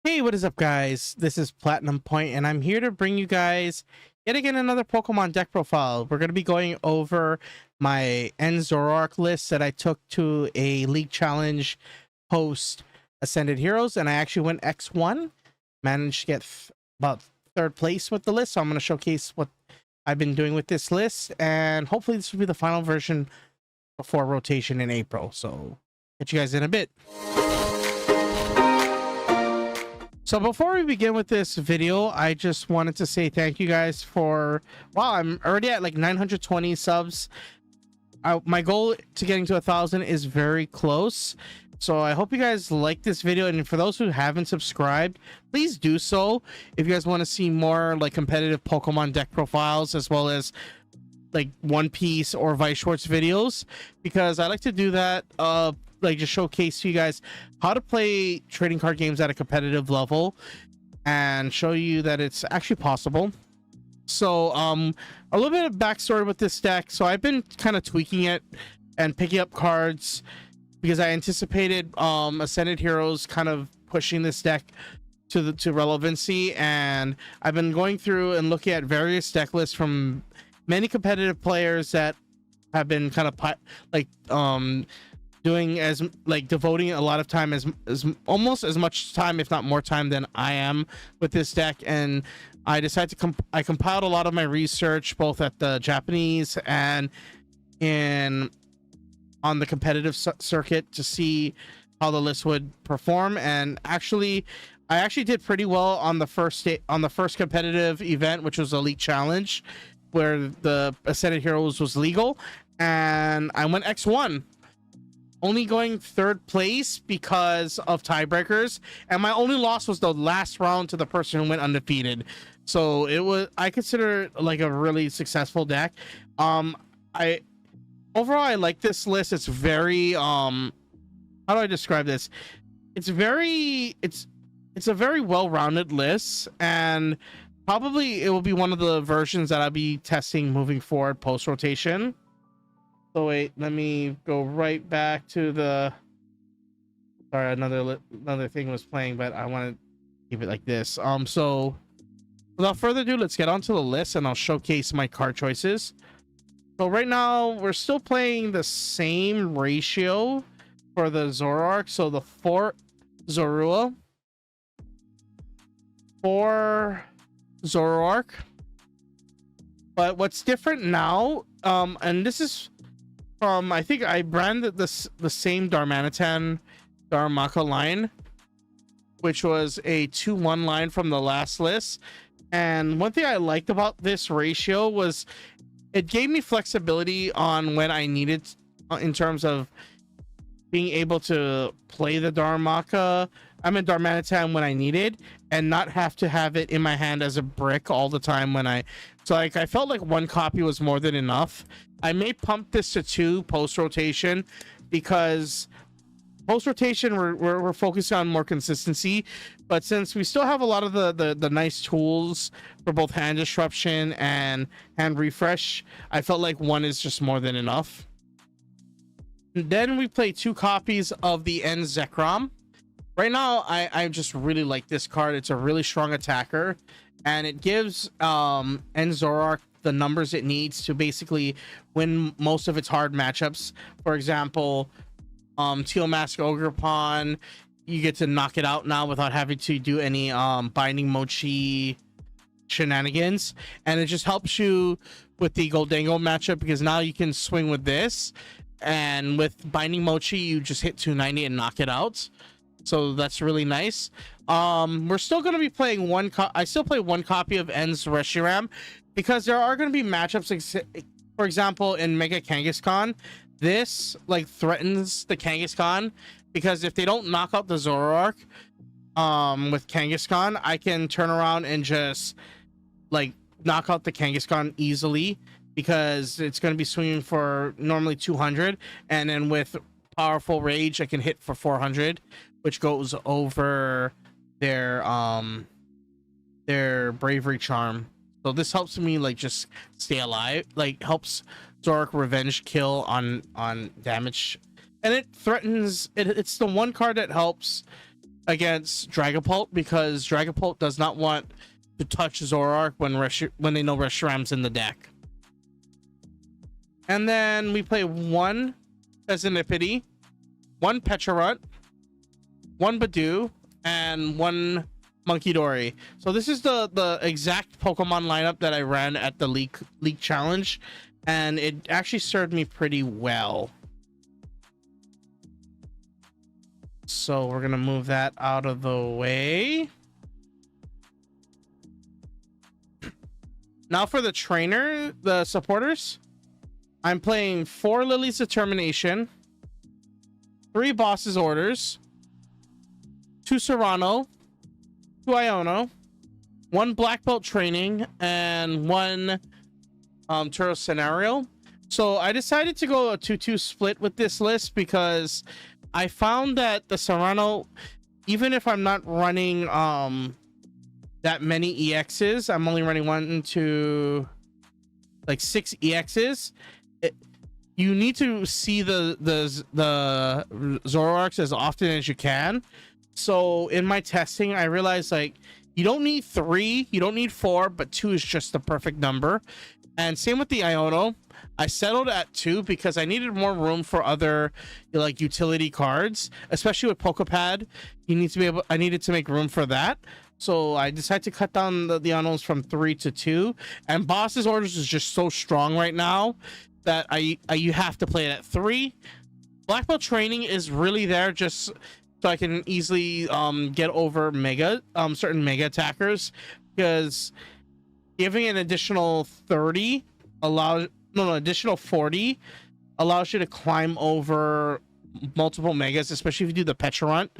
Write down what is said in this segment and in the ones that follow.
Hey, what is up, guys? This is Platinum Point, and I'm here to bring you guys yet again another Pokemon deck profile. We're going to be going over my Zoroark list that I took to a League Challenge post Ascended Heroes, and I actually went X1, managed to get about third place with the list. So I'm going to showcase what I've been doing with this list, and hopefully this will be the final version before rotation in April. So catch you guys in a bit. So before we begin with this video, I just wanted to say thank you guys for, wow, I'm already at like 920 subs. My goal to getting to 1,000 is very close. So I hope you guys like this video. And for those who haven't subscribed, please do so. If you guys want to see more like competitive Pokemon deck profiles, as well as like One Piece or Vice Schwartz videos, because I like to do that, like just showcase to you guys how to play trading card games at a competitive level and show you that it's actually possible. So a little bit of backstory with this deck. So I've been kind of tweaking it and picking up cards because I anticipated Ascended Heroes kind of pushing this deck to relevancy, and I've been going through and looking at various deck lists from many competitive players that have been kind of like doing as like devoting a lot of time as almost as much time, if not more time, than I am with this deck. And I decided to I compiled a lot of my research both at the Japanese and on the competitive circuit to see how the list would perform. And actually I actually did pretty well on the first competitive event, which was a Elite Challenge, where the Ascended Heroes was legal, and I went X1, only going third place because of tiebreakers, and my only loss was the last round to the person who went undefeated. So it was, I consider it like a really successful deck. I overall I like this list. It's very how do I describe this? It's a very well-rounded list, and probably it will be one of the versions that I'll be testing moving forward post rotation. So wait, let me go right back to the, sorry, another thing was playing, but I want to keep it like this. So without further ado, let's get onto the list and I'll showcase my card choices. So right now we're still playing the same ratio for the Zoroark. So the 4 Zorua, 4 Zoroark. But what's different now, and this is from, I think I branded this the same Darmanitan Darumaka line, which was a 2-1 line from the last list. And one thing I liked about this ratio was it gave me flexibility on when I needed, in terms of being able to play the Darumaka, Darmanitan when I needed, and not have to have it in my hand as a brick all the time when so like I felt like one copy was more than enough. I may pump this to 2 post rotation, because post rotation we're focusing on more consistency, but since we still have a lot of the nice tools for both hand disruption and hand refresh, I felt like 1 is just more than enough. And then we play 2 copies of the Zekrom. Right now I just really like this card. It's a really strong attacker, and it gives Zoroark the numbers it needs to basically win most of its hard matchups. For example, Teal Mask Ogerpon, you get to knock it out now without having to do any Binding Mochi shenanigans, and it just helps you with the Goldango matchup, because now you can swing with this, and with Binding Mochi you just hit 290 and knock it out. So that's really nice. We're still going to be playing I still play 1 copy of En's Reshiram, because there are going to be matchups, for example, in Mega Kangaskhan. This like threatens the Kangaskhan, because if they don't knock out the Zoroark with Kangaskhan, I can turn around and just like knock out the Kangaskhan easily, because it's going to be swinging for normally 200, and then with Powerful Rage I can hit for 400, which goes over their Bravery Charm. So this helps me like just stay alive, like helps Zoroark revenge kill on damage, and it threatens it's the one card that helps against Dragapult, because Dragapult does not want to touch Zoroark when they know Reshiram's in the deck. And then we play one Pheasantipede, one Pecharunt, one Badoo, and one Monkey-Dory. So this is the exact Pokemon lineup that I ran at the League Challenge, and it actually served me pretty well. So we're gonna move that out of the way. Now for the trainer, the supporters, I'm playing 4 Lily's Determination, 3 Boss's Orders, 2 Serrano, 2 Iono, 1 Black Belt Training, and 1 Turo Scenario. So I decided to go a 2-2 split with this list because I found that the Serrano, even if I'm not running that many EXs, I'm only running 1 to like 6 EXs. You need to see the Zoroarks as often as you can. So in my testing, I realized like you don't need 3, you don't need 4, but 2 is just the perfect number. And same with the Iono. I settled at 2 because I needed more room for other like utility cards, especially with Pokepad. I needed to make room for that. So I decided to cut down the Ionos from 3 to 2. And Boss's Orders is just so strong right now that you have to play it at 3. Black Belt Training is really there just so I can easily get over certain mega attackers, because giving an additional 30 additional 40 allows you to climb over multiple megas, especially if you do the Pecharunt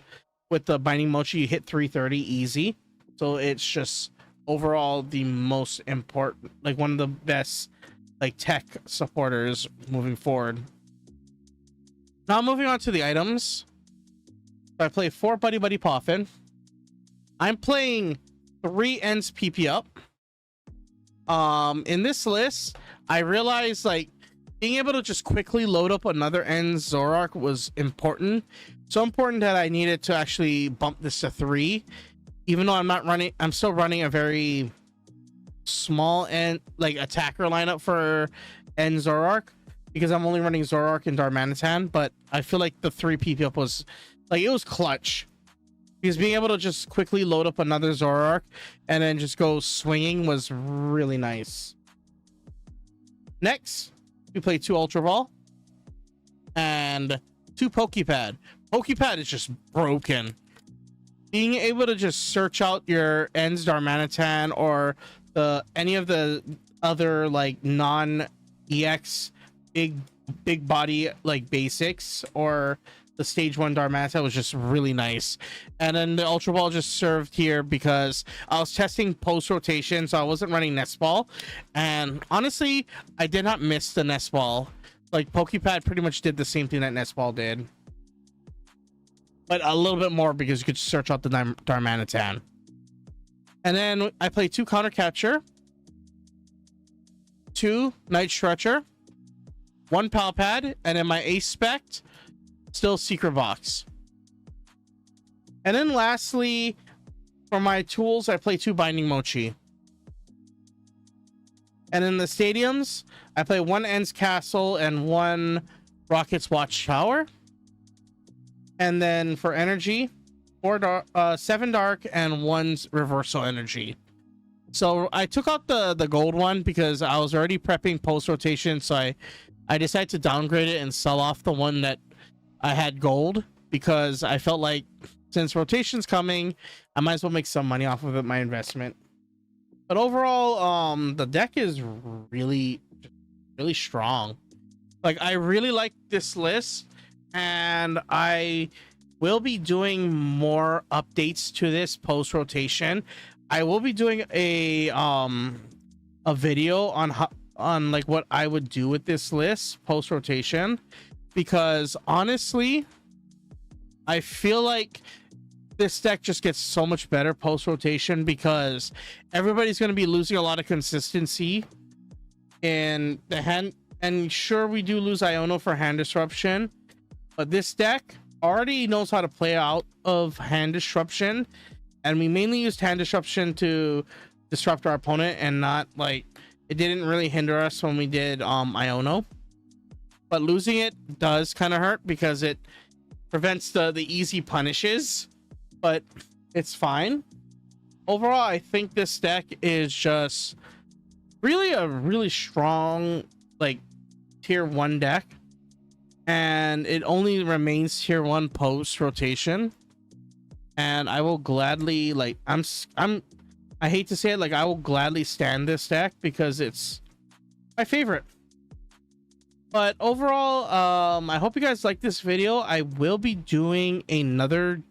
with the Binding Mochi. You hit 330 easy. So it's just overall the most important, like one of the best like tech supporters moving forward. Now moving on to the items. I play 4 Buddy Buddy Poffin. I'm playing 3 Ends PP up. In this list, I realized like being able to just quickly load up another Ends Zoroark was important. So important that I needed to actually bump this to 3. Even though I'm still running a very small and like attacker lineup for Ends Zoroark, because I'm only running Zoroark and Darmanitan. But I feel like the 3 PP up was like, it was clutch, because being able to just quickly load up another Zoroark and then just go swinging was really nice. Next, we play 2 Ultra Ball and 2 Pokepad. Pokepad is just broken. Being able to just search out your Ends Darmanitan or any of the other like non-EX big body like basics, or the stage 1 Darmanitan was just really nice. And then the Ultra Ball just served here because I was testing post rotation, so I wasn't running Nest Ball, and honestly I did not miss the Nest Ball. Like Pokepad pretty much did the same thing that Nest Ball did, but a little bit more because you could search out the Darmanitan. And then I play 2 Counter Catcher, 2 Night Stretcher, 1 Palpad, and then my Ace Spect, still Secret Box. And then lastly, for my tools, I play 2 Binding Mochi. And in the stadiums, I play 1 Ends Castle and 1 Rocket's Watchtower. And then for energy, 7 Dark and 1 Reversal Energy. So I took out the gold one because I was already prepping post rotation, so I decided to downgrade it and sell off the one that I had gold, because I felt like since rotation's coming, I might as well make some money off of it, my investment. But overall, the deck is really strong. Like, I really like this list, and I will be doing more updates to this post rotation. I will be doing a video on like what I would do with this list post rotation, because honestly I feel like this deck just gets so much better post rotation, because everybody's going to be losing a lot of consistency in the hand. And sure, we do lose Iono for hand disruption, but this deck already knows how to play out of hand disruption, and we mainly used hand disruption to disrupt our opponent, and not like it didn't really hinder us when we did Iono. But losing it does kind of hurt because it prevents the easy punishes, but it's fine. Overall, I think this deck is just really a really strong like tier 1 deck, and it only remains tier 1 post rotation. And I will gladly, like, I hate to say it, like, I will gladly stand this deck because it's my favorite. But overall, I hope you guys like this video. I will be doing another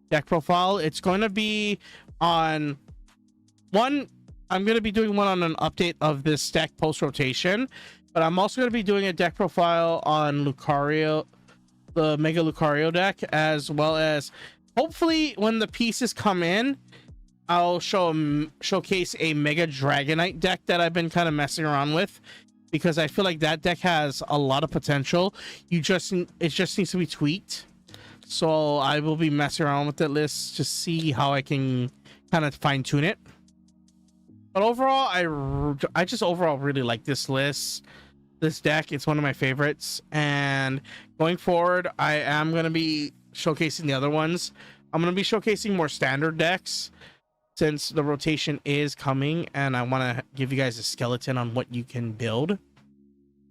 deck profile. It's going to be on one. I'm going to be doing one on an update of this deck post rotation, but I'm also going to be doing a deck profile on Lucario, the Mega Lucario deck, as well as hopefully when the pieces come in, I'll showcase a Mega Dragonite deck that I've been kind of messing around with, because I feel like that deck has a lot of potential. It just needs to be tweaked. So I will be messing around with that list to see how I can kind of fine tune it. But overall, I just overall really like this list, this deck. It's one of my favorites, and going forward, I am going to be showcasing the other ones. I'm going to be showcasing more standard decks since the rotation is coming, and I want to give you guys a skeleton on what you can build.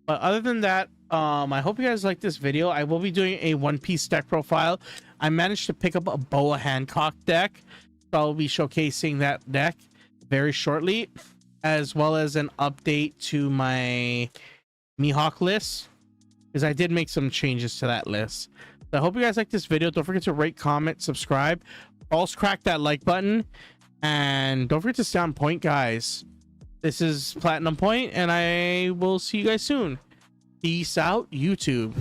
But other than that, I hope you guys like this video. I will be doing a One Piece deck profile. I managed to pick up a Boa Hancock deck, so I'll be showcasing that deck very shortly, as well as an update to my Mihawk list, because I did make some changes to that list. So I hope you guys like this video. Don't forget to rate, comment, subscribe. Also crack that like button, and don't forget to stay on point, guys. This is Platinum Point, and I will see you guys soon. Peace out, YouTube.